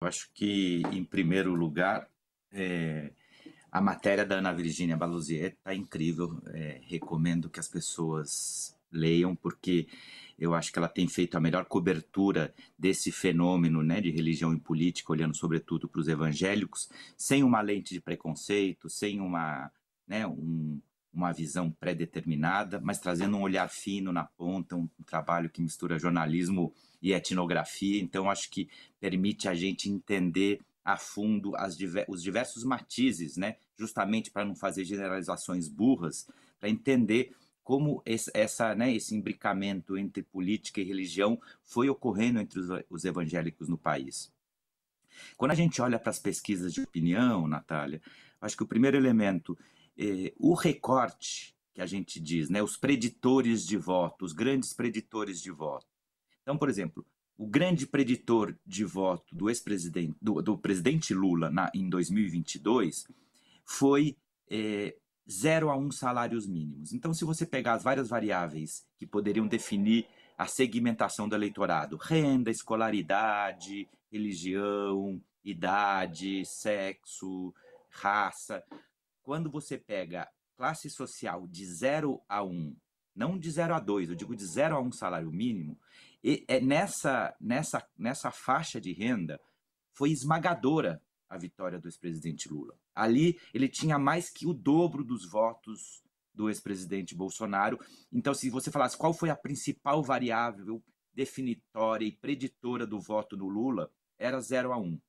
Eu acho que, em primeiro lugar, a matéria da Ana Virgínia Baluzier está incrível. Recomendo que as pessoas leiam, porque eu acho que ela tem feito a melhor cobertura desse fenômeno, né, de religião e política, olhando sobretudo para os evangélicos, sem uma lente de preconceito, sem né, uma visão pré-determinada, mas trazendo um olhar fino na ponta, um trabalho que mistura jornalismo e etnografia. Então, acho que permite a gente entender a fundo os diversos matizes, né? Justamente para não fazer generalizações burras, para entender como esse imbricamento entre política e religião foi ocorrendo entre os evangélicos no país. Quando a gente olha para as pesquisas de opinião, Natália, acho que o primeiro elemento, o recorte que a gente diz, né, os preditores de voto, os grandes preditores de voto. Então, por exemplo, o grande preditor de voto do ex-presidente, do presidente Lula em 2022 foi 0 a 1 salários mínimos. Então, se você pegar as várias variáveis que poderiam definir a segmentação do eleitorado, renda, escolaridade, religião, idade, sexo, raça, quando você pega classe social de 0 a 1, não de 0 a 2, eu digo de 0 a 1 salário mínimo, e nessa faixa de renda foi esmagadora a vitória do ex-presidente Lula. Ali ele tinha mais que o dobro dos votos do ex-presidente Bolsonaro. Então, se você falasse qual foi a principal variável definitória e preditora do voto no Lula, era 0 a 1.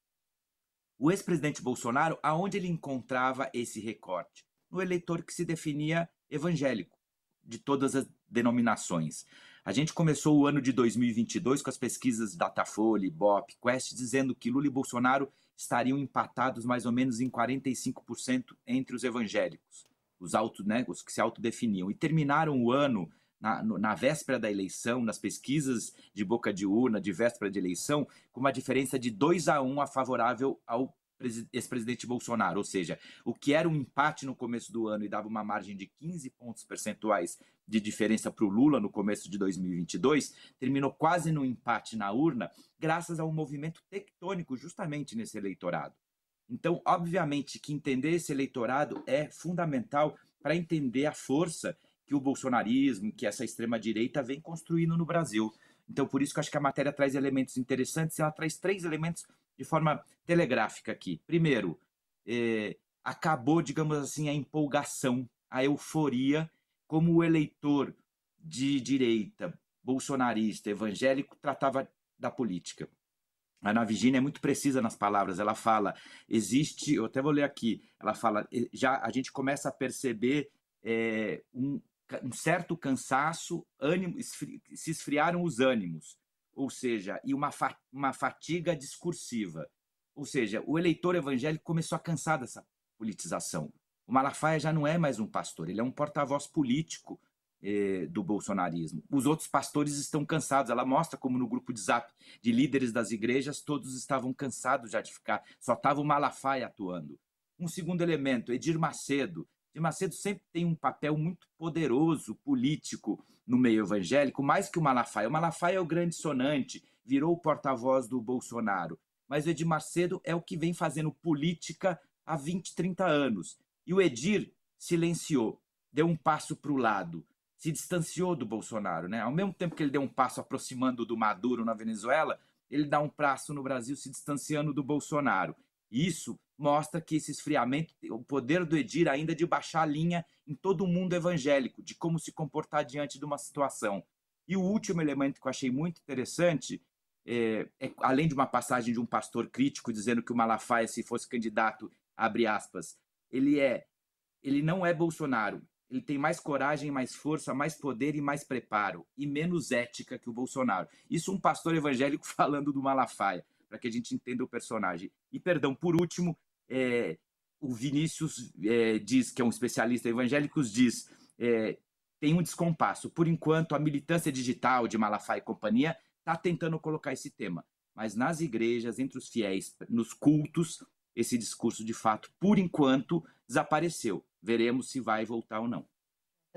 O ex-presidente Bolsonaro, aonde ele encontrava esse recorte? No eleitor que se definia evangélico, de todas as denominações. A gente começou o ano de 2022 com as pesquisas Datafolha, Ibope, Quest, dizendo que Lula e Bolsonaro estariam empatados mais ou menos em 45% entre os evangélicos, os que se autodefiniam. E terminaram o ano, na véspera da eleição, nas pesquisas de boca de urna, de véspera de eleição, com uma diferença de 2 a 1 a favorável ao ex-presidente Bolsonaro, ou seja, o que era um empate no começo do ano e dava uma margem de 15 pontos percentuais de diferença para o Lula no começo de 2022, terminou quase no empate na urna, graças a um movimento tectônico justamente nesse eleitorado. Então, obviamente que entender esse eleitorado é fundamental para entender a força que o bolsonarismo, que essa extrema-direita vem construindo no Brasil. Então, por isso que eu acho que a matéria traz elementos interessantes, ela traz 3 elementos de forma telegráfica aqui. Primeiro, acabou, digamos assim, a empolgação, a euforia, como o eleitor de direita, bolsonarista, evangélico, tratava da política. A Ana Virginia é muito precisa nas palavras, ela fala, existe, eu até vou ler aqui, ela fala, já a gente começa a perceber um certo cansaço, se esfriaram os ânimos, ou seja, e uma fatiga discursiva. Ou seja, o eleitor evangélico começou a cansar dessa politização. O Malafaia já não é mais um pastor, ele é um porta-voz político do bolsonarismo. Os outros pastores estão cansados. Ela mostra como no grupo de Zap de líderes das igrejas todos estavam cansados já de ficar, só estava o Malafaia atuando. Um segundo elemento, Edir Macedo. Edir Macedo sempre tem um papel muito poderoso político no meio evangélico, mais que o Malafaia. O Malafaia é o grande sonante, virou o porta-voz do Bolsonaro. Mas o Edir Macedo é o que vem fazendo política há 20, 30 anos. E o Edir silenciou, deu um passo para o lado, se distanciou do Bolsonaro, né? Ao mesmo tempo que ele deu um passo aproximando do Maduro na Venezuela, ele dá um passo no Brasil se distanciando do Bolsonaro. E isso mostra que esse esfriamento, o poder do Edir ainda de baixar a linha em todo o mundo evangélico, de como se comportar diante de uma situação. E o último elemento que eu achei muito interessante, além de uma passagem de um pastor crítico dizendo que o Malafaia, se fosse candidato, abre aspas, ele não é Bolsonaro, ele tem mais coragem, mais força, mais poder e mais preparo, e menos ética que o Bolsonaro. Isso um pastor evangélico falando do Malafaia, para que a gente entenda o personagem. E, perdão, por último, o Vinícius diz, que é um especialista evangélico, diz, tem um descompasso. Por enquanto, a militância digital de Malafaia e companhia está tentando colocar esse tema, mas nas igrejas, entre os fiéis, nos cultos, esse discurso, de fato, por enquanto, desapareceu. Veremos se vai voltar ou não.